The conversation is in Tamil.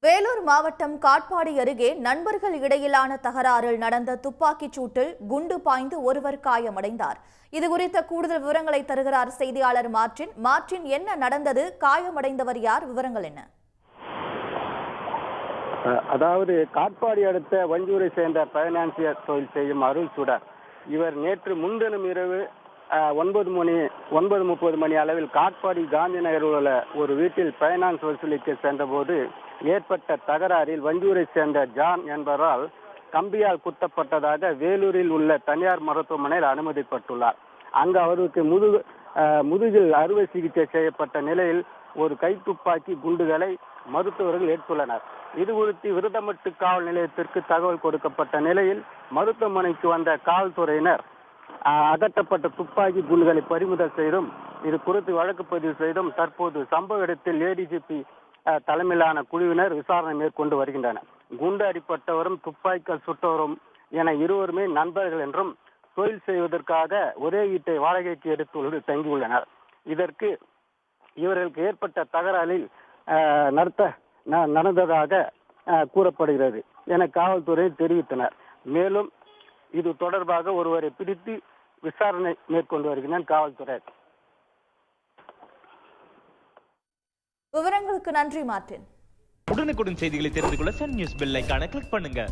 வேலூர் மாவட்டம் காட்பாடி அருகே நண்பர்கள் இடையிலான தகராறில் நடந்த துப்பாக்கிச் சூட்டில் குண்டு பாய்ந்து ஒருவர் காயமடைந்தார். இதுகுறித்த கூடுதல் விவரங்களை தருகிறார் செய்தியாளர் மார்டின். என்ன நடந்தது? காயமடைந்தவர் யார்? விவரங்கள் என்ன? அதாவது காட்பாடி அடுத்த வஞ்சூரை சேர்ந்த பைனான்சியர் தொழில் செய்யும் அருள் சுடர் இவர் நேற்று முன்தினம் இரவு 9:30 மணி அளவில் காட்பாடி காந்தி நகரில் உள்ள ஒரு வீட்டில் பைனான்ஸ் வசூலிக்க சென்றபோது ஏற்பட்ட தகராறில் வஞ்சூரை சேர்ந்த ஜான் என்பவரால் கம்பியால் குத்தப்பட்டதாக வேலூரில் உள்ள தனியார் மருத்துவமனையில் அனுமதிக்கப்பட்டுள்ளார். அங்கு அவருக்கு முதுகில் அறுவை சிகிச்சை செய்யப்பட்ட நிலையில் ஒரு கைத்துப்பாக்கி குண்டுகளை மருத்துவர்கள் எடுத்துள்ளனர். இது குறித்து விருதமட்டு காவல் நிலையத்திற்கு தகவல் கொடுக்கப்பட்ட நிலையில் மருத்துவமனைக்கு வந்த காவல்துறையினர் அகற்றப்பட்ட துப்பாக்கி குண்டுகளை பறிமுதல் செய்தும் இது குறித்து வழக்கு பதிவு செய்தும் தற்போது சம்பவ இடத்தில் ஏடிஜிபி தலைமையிலான குழுவினர் விசாரணை மேற்கொண்டு வருகின்றனர். குண்டு அடிப்பட்டவரும் துப்பாக்கியால் சுட்டவரும் என இருவருமே நண்பர்கள் என்றும் தொழில் செய்வதற்காக ஒரே வீட்டை வாடகைக்கு எடுத்து தங்கியுள்ளனர். இதற்கு இவர்களுக்கு ஏற்பட்ட தகராறில் நடந்ததாக கூறப்படுகிறது என காவல்துறை தெரிவித்தனர். மேலும் இது தொடர்பாக ஒருவரை பிடித்து விசாரணை மேற்கொண்டு வருகின்றனர் காவல்துறை. விவரங்களுக்கு நன்றி மார்டின். உடனுக்குடன் செய்திகளை தெரிந்து கொள்ள சன் நியூஸ் பெல் ஐகானை கிளிக் பண்ணுங்க.